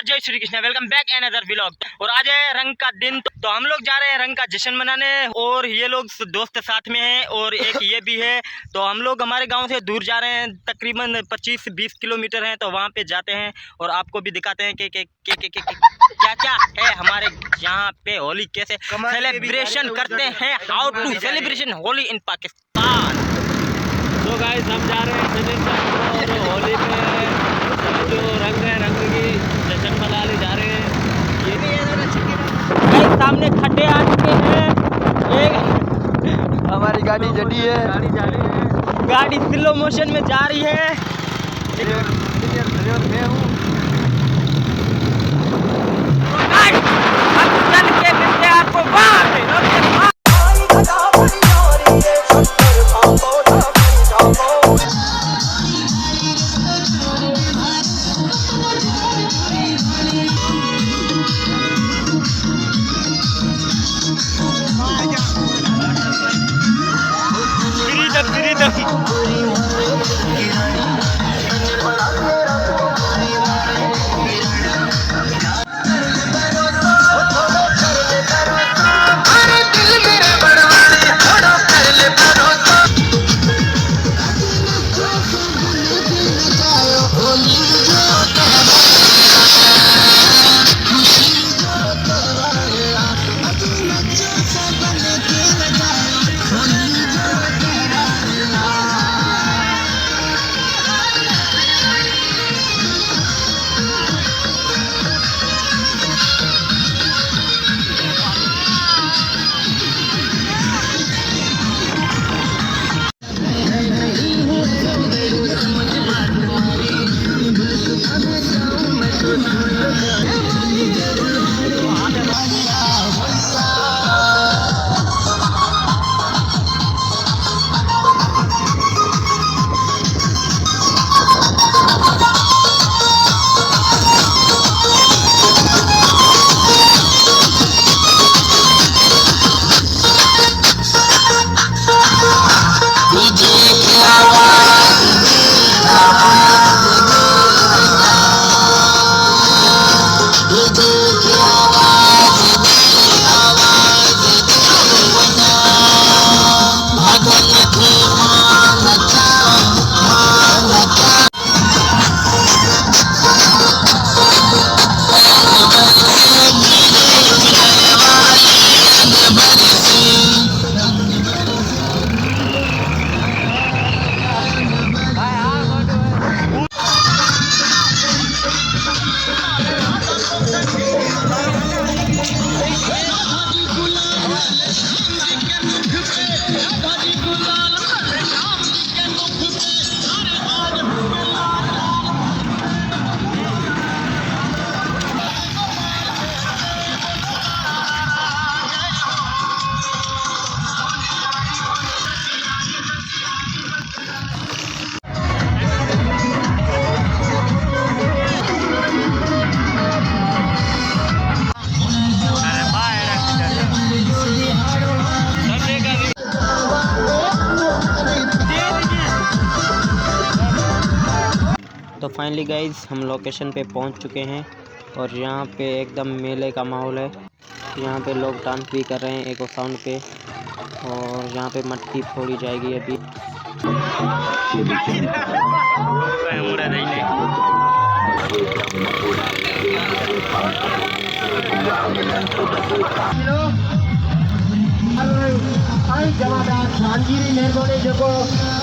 जय Shri Krishna, welcome back another vlog. और आज है रंग का दिन, तो हम लोग जा रहे हैं रंग का जश्न मनाने। और ये लोग दोस्त साथ में हैं और एक ये भी है। तो हम लोग हमारे गांव से दूर जा रहे हैं, तकरीबन 25-20 किलोमीटर हैं। तो वहां पे जाते हैं और आपको भी दिखाते हैं कि क्या क्या है हमारे यहाँ पे होली कैसे सेलिब्रेशन करते हैं, हाउ टू सेलिब्रेशन होली इन पाकिस्तान। तो गाइस हम जा रहे हैं और होली पे जो रंग है, रंग की जश्न मनाने जा रहे हैं। ये भी है सामने खड्डे आ चुके हैं। एक हमारी गाड़ी जटी है, गाड़ी जा रही है, गाड़ी स्लो मोशन में जा रही है। मैं हूँ आपको तो फाइनली गाइज हम लोकेशन पे पहुंच चुके हैं और यहाँ पे एकदम मेले का माहौल है। यहाँ पे लोग डांस भी कर रहे हैं एको साउंड पे और यहाँ पे मटकी फोड़ी जाएगी अभी।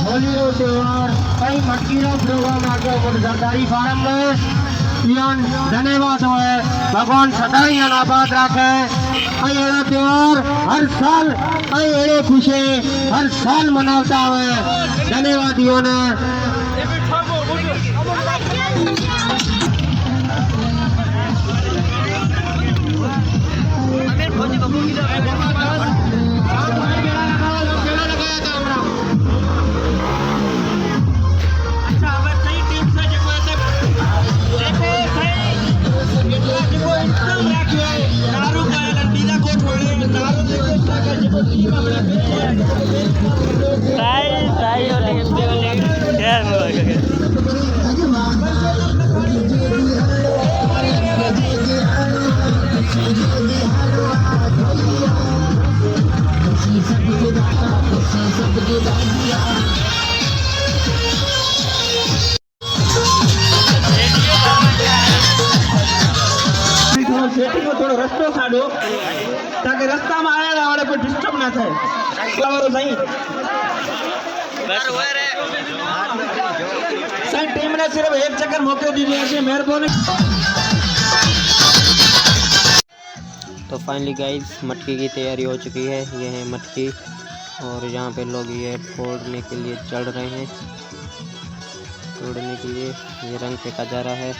होली रो त्योहार कई मटकी रो प्रोग्राम आगे सरकारी फार्म में धन्यवाद है। भगवान सदाई आबाद रखे। अड़ा त्योहार हर साल अड़े खुशे हर साल मनावता हुए धन्यवादियों ने थोड़ो रस्तो काढो ताकि रस्ता में आया वाले कोई डिस्टर्ब ना थाय सही साईं टीम ने सिर्फ एक चक्कर मौके दीजिए ऐसे मेहरबानी। तो फाइनली गाइस मटकी की तैयारी हो चुकी है। ये है मटकी और यहाँ पे लोग ये फोड़ने के लिए चढ़ रहे हैं। फोड़ने के लिए ये रंग फेंका जा रहा है।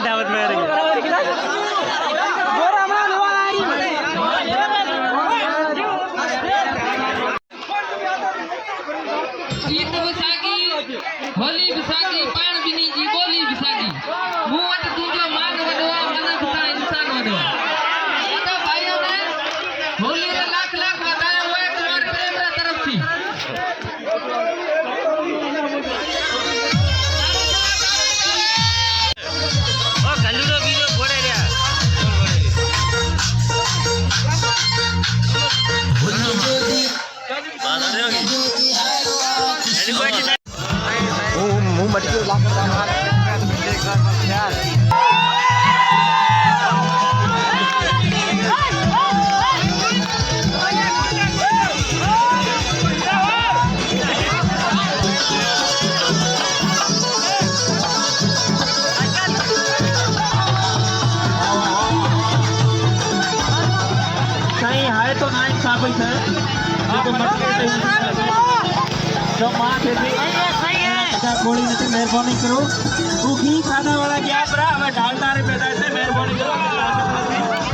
दावत में होली विसाखी पाण बिनी जी बोली विसाखी मुंह वट तुझो मान वडवा मन सा इंसान वडवा तो भाइयों ने होली रे लाख लाख बधाई हुए तुम्हारे प्रेम रे तरफ थी ओ गल्लू रो वीडियो फोड़े रे बात आ रही होगी मुंह मटकी लाकर हाय तो ना इंसाफ है जो मां थे गोली नहीं मेहरबानी करो तू घी खाने वाला क्या परा हमें डालदार पैदा से मेहरबानी करो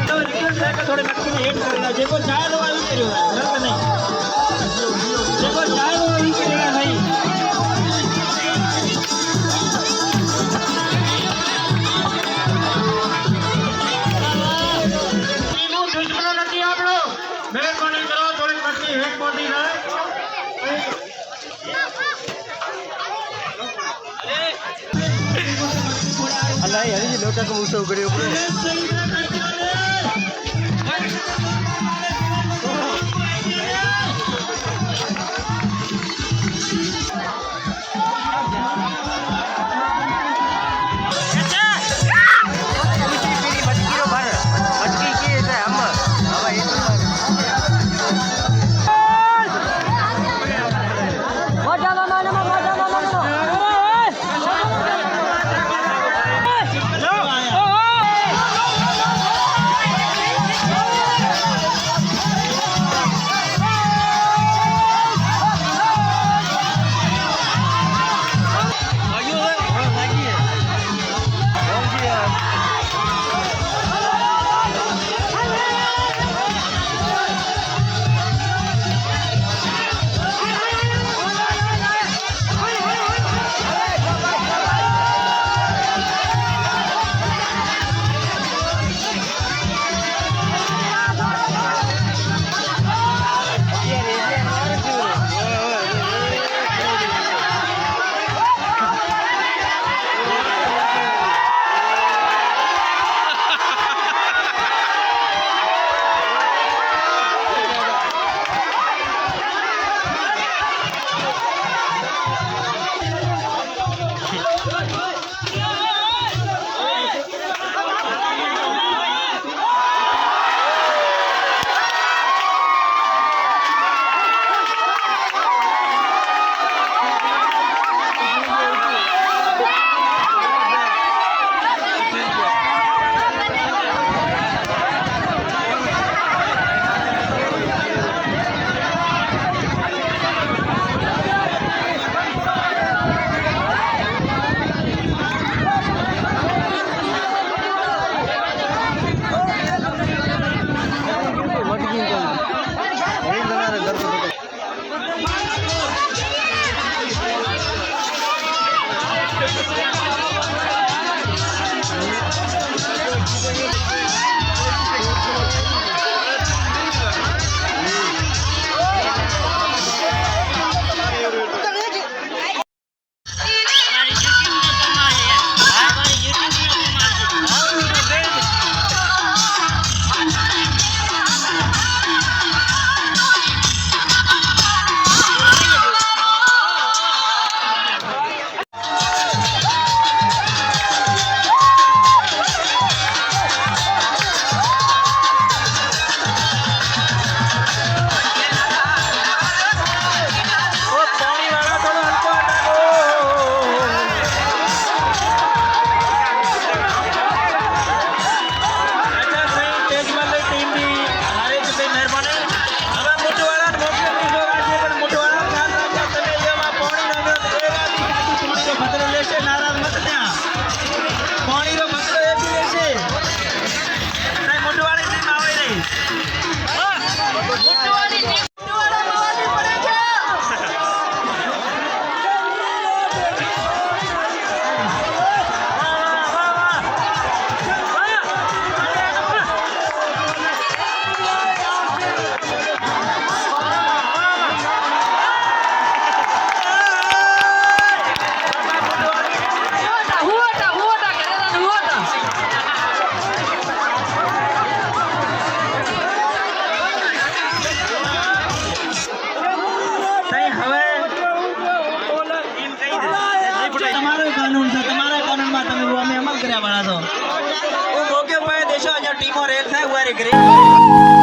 तो रिक्वेस्ट है कि थोड़े मटकी में हेड करेगा जेको चाहे तो वही करेगा गलत नहीं जेको चाहे तो वही करेगा भाई दुश्मनों नहीं आप लोग मेहरबानी करो थोड़ी मटकी हेड बोली है अल्लाह કર્યા વાળા છો હું ભોગ્યો પાસે દેશો ટીમો રેલ થાય ઉવારે ગ્રે